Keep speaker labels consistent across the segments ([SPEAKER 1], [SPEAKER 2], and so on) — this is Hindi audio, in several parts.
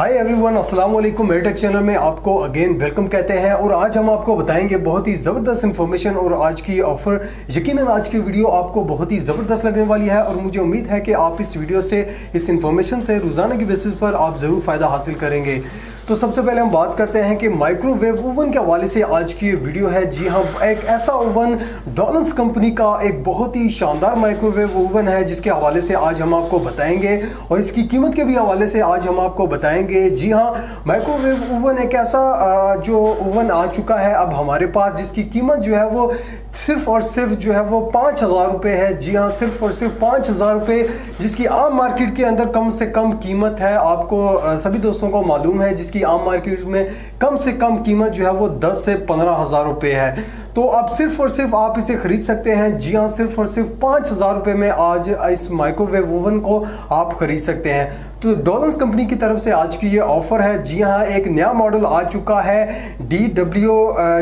[SPEAKER 1] हाय एवरीवन, अस्सलाम वालेकुम। मेरटेक चैनल में आपको अगेन वेलकम कहते हैं और आज हम आपको बताएंगे बहुत ही ज़बरदस्त इन्फॉर्मेशन और आज की ऑफ़र। यकीनन आज की वीडियो आपको बहुत ही ज़बरदस्त लगने वाली है और मुझे उम्मीद है कि आप इस वीडियो से, इस इन्फॉर्मेशन से रोज़ाना की बेसिस पर आप ज़रूर फ़ायदा हासिल करेंगे। तो सबसे पहले हम बात करते हैं कि माइक्रोवेव ओवन के हवाले से आज की ये वीडियो है। जी हाँ, एक ऐसा ओवन, डॉलन्स कंपनी का एक बहुत ही शानदार माइक्रोवेव ओवन है जिसके हवाले से आज हम आपको बताएंगे और इसकी कीमत के भी हवाले से आज हम आपको बताएंगे। जी हाँ, माइक्रोवेव ओवन एक ऐसा जो ओवन आ चुका है अब हमारे पास, जिसकी कीमत जो है वो सिर्फ और सिर्फ जो है वो 5,000 रुपये है। जी हाँ, सिर्फ और सिर्फ 5,000 रुपये, जिसकी आम मार्केट के अंदर कम से कम कीमत है, आपको सभी दोस्तों को मालूम है, जिसकी आम मार्केट में कम से कम कीमत जो है वो 10 से 15,000 रुपये है। तो अब सिर्फ और सिर्फ आप इसे खरीद सकते हैं। जी हाँ, सिर्फ और सिर्फ 5,000 रुपये में आज इस माइक्रोवेव ओवन को आप खरीद सकते हैं। तो डॉलन्स कंपनी की तरफ से आज की ये ऑफर है। जी हाँ, एक नया मॉडल आ चुका है DWM-DW।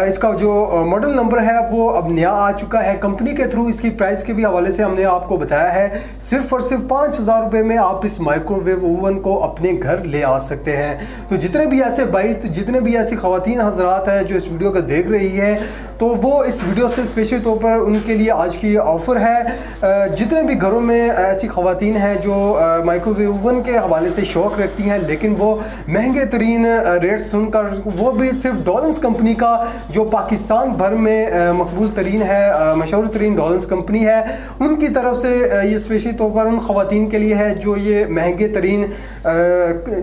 [SPEAKER 1] इसका जो मॉडल नंबर है वो अब नया आ चुका है कंपनी के थ्रू। इसकी प्राइस के भी हवाले से हमने आपको बताया है। सिर्फ और सिर्फ 5,000 रुपये में आप इस माइक्रोवेव ओवन को अपने घर ले आ सकते हैं। तो जितने भी ऐसे भाई, तो जितने भी ऐसी खवातीन हजरात है जो इस वीडियो को देख रही है, तो वो इस वीडियो से स्पेशल तौर पर उनके लिए आज की ऑफ़र है। जितने भी घरों में ऐसी खवातीन हैं जो माइक्रोवेव ओवन के हवाले से शौक़ रखती हैं, लेकिन वो महंगे तरीन रेट सुनकर, वो भी सिर्फ डॉलन्स कंपनी का, जो पाकिस्तान भर में मकबूल तरीन है, मशहूर तरीन डॉलन्स कंपनी है, उनकी तरफ से ये स्पेशल तौर पर उन खवातीन के लिए है जो ये महंगे तरीन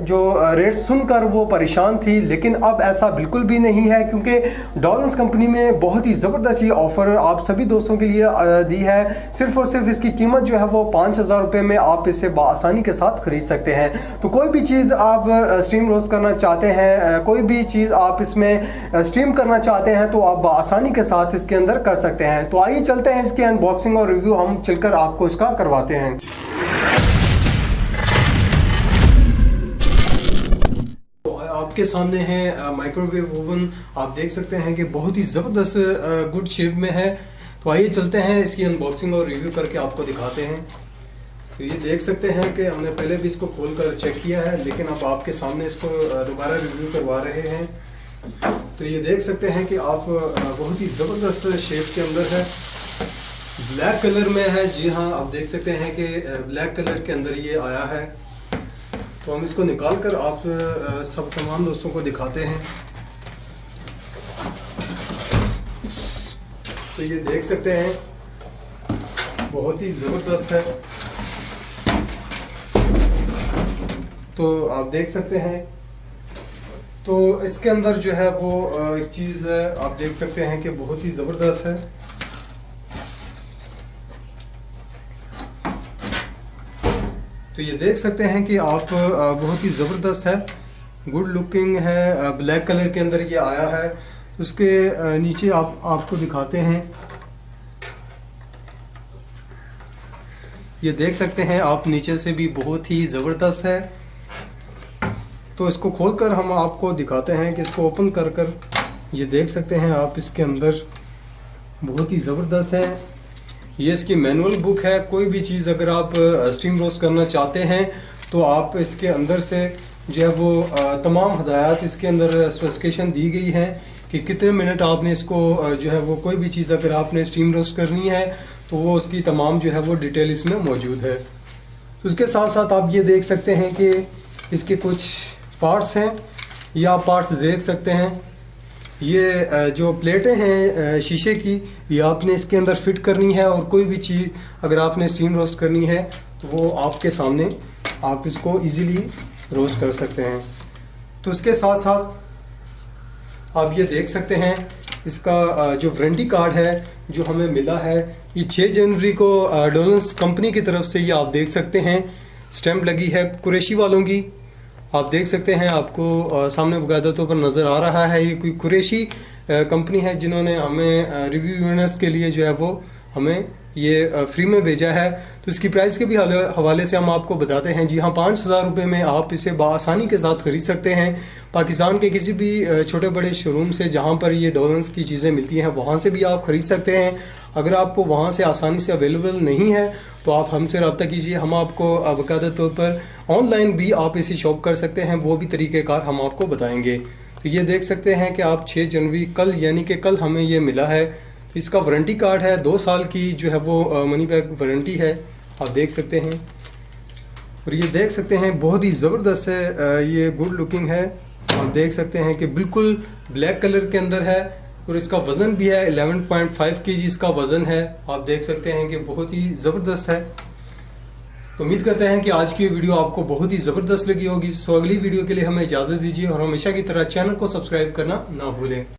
[SPEAKER 1] जो रेट सुनकर वो परेशान थी। लेकिन अब ऐसा बिल्कुल भी नहीं है, क्योंकि डॉलन्स कंपनी में बहुत ही ज़बरदस्त ये ऑफ़र आप सभी दोस्तों के लिए दी है। सिर्फ और सिर्फ इसकी कीमत जो है वो 5,000 रुपये में आप इसे बआसानी के साथ खरीद सकते हैं। तो कोई भी चीज़ आप स्टीम रोस्ट करना चाहते हैं, कोई भी चीज़ आप इसमें स्टीम करना चाहते हैं, तो आप बआसानी के साथ इसके अंदर कर सकते हैं। तो आइए चलते हैं इसकी अनबॉक्सिंग और रिव्यू हम चलकर आपको इसका करवाते हैं। आपके सामने है माइक्रोवेव ओवन। आप देख सकते हैं कि बहुत ही ज़बरदस्त गुड शेप में है। तो आइए चलते हैं इसकी अनबॉक्सिंग और रिव्यू करके आपको दिखाते हैं। तो ये देख सकते हैं कि हमने पहले भी इसको खोल कर चेक किया है, लेकिन अब आपके सामने इसको दोबारा रिव्यू करवा रहे हैं। तो ये देख सकते हैं कि आप बहुत ही ज़बरदस्त शेप के अंदर है, ब्लैक कलर में है। जी हाँ, आप देख सकते हैं कि ब्लैक कलर के अंदर ये आया है। तो हम इसको निकाल कर आप सब तमाम दोस्तों को दिखाते हैं। तो ये देख सकते हैं बहुत ही ज़बरदस्त है। तो आप देख सकते हैं, तो इसके अंदर जो है वो एक चीज़ है, आप देख सकते हैं कि बहुत ही ज़बरदस्त है। तो ये देख सकते हैं कि आप बहुत ही ज़बरदस्त है, गुड लुकिंग है, ब्लैक कलर के अंदर ये आया है। उसके नीचे आपको दिखाते हैं। ये देख सकते हैं आप, नीचे से भी बहुत ही ज़बरदस्त है। तो इसको खोलकर हम आपको दिखाते हैं कि इसको ओपन कर ये देख सकते हैं आप, इसके अंदर बहुत ही ज़बरदस्त है। ये इसकी मैनुअल बुक है। कोई भी चीज़ अगर आप स्टीम रोस्ट करना चाहते हैं तो आप इसके अंदर से जो है वो तमाम हदायत इसके अंदर स्पेसिफिकेशन दी गई हैं कि कितने मिनट आपने इसको जो है वो, कोई भी चीज़ अगर आपने स्टीम रोस्ट करनी है तो वो उसकी तमाम जो है वो डिटेल इसमें मौजूद है। उसके साथ साथ आप ये देख सकते हैं कि इसके कुछ पार्ट्स हैं, या पार्ट्स देख सकते हैं। ये जो प्लेटें हैं शीशे की, ये आपने इसके अंदर फिट करनी है, और कोई भी चीज़ अगर आपने स्टीम रोस्ट करनी है तो वो आपके सामने आप इसको इजीली रोस्ट कर सकते हैं। तो उसके साथ साथ आप ये देख सकते हैं इसका जो वारंटी कार्ड है जो हमें मिला है, ये 6 जनवरी को डॉलन्स कंपनी की तरफ से, ये आप देख सकते हैं स्टैम्प लगी है कुरैशी वालों की। आप देख सकते हैं, आपको सामने बाकायदा तौर पर नज़र आ रहा है, ये कोई कुरैशी कंपनी है जिन्होंने हमें रिव्यूअर्स के लिए जो है वो हमें ये फ्री में भेजा है। तो इसकी प्राइस के भी हवाले से हम आपको बताते हैं। जी हाँ, 5,000 रुपये में आप इसे बआसानी के साथ ख़रीद सकते हैं। पाकिस्तान के किसी भी छोटे बड़े शोरूम से जहाँ पर ये डॉलर्स की चीज़ें मिलती हैं वहाँ से भी आप ख़रीद सकते हैं। अगर आपको वहाँ से आसानी से अवेलेबल नहीं है तो आप हमसे रब्ता कीजिए, हम आपको बाकायदा तौर पर ऑनलाइन भी आप इसे शॉप कर सकते हैं, वो भी तरीक़ेकार हम आपको बताएँगे। तो ये देख सकते हैं कि आप 6 जनवरी कल यानी कि कल हमें ये मिला है। इसका वारंटी कार्ड है, 2 साल की जो है वो मनी बैक वारंटी है, आप देख सकते हैं। और ये देख सकते हैं बहुत ही ज़बरदस्त है, ये गुड लुकिंग है। आप देख सकते हैं कि बिल्कुल ब्लैक कलर के अंदर है और इसका वज़न भी है 11.5 kg इसका वज़न है। आप देख सकते हैं कि बहुत ही ज़बरदस्त है। तो उम्मीद करते हैं कि आज की वीडियो आपको बहुत ही ज़बरदस्त लगी होगी। सो अगली वीडियो के लिए हमें इजाज़त दीजिए और हमेशा की तरह चैनल को सब्सक्राइब करना ना भूलें।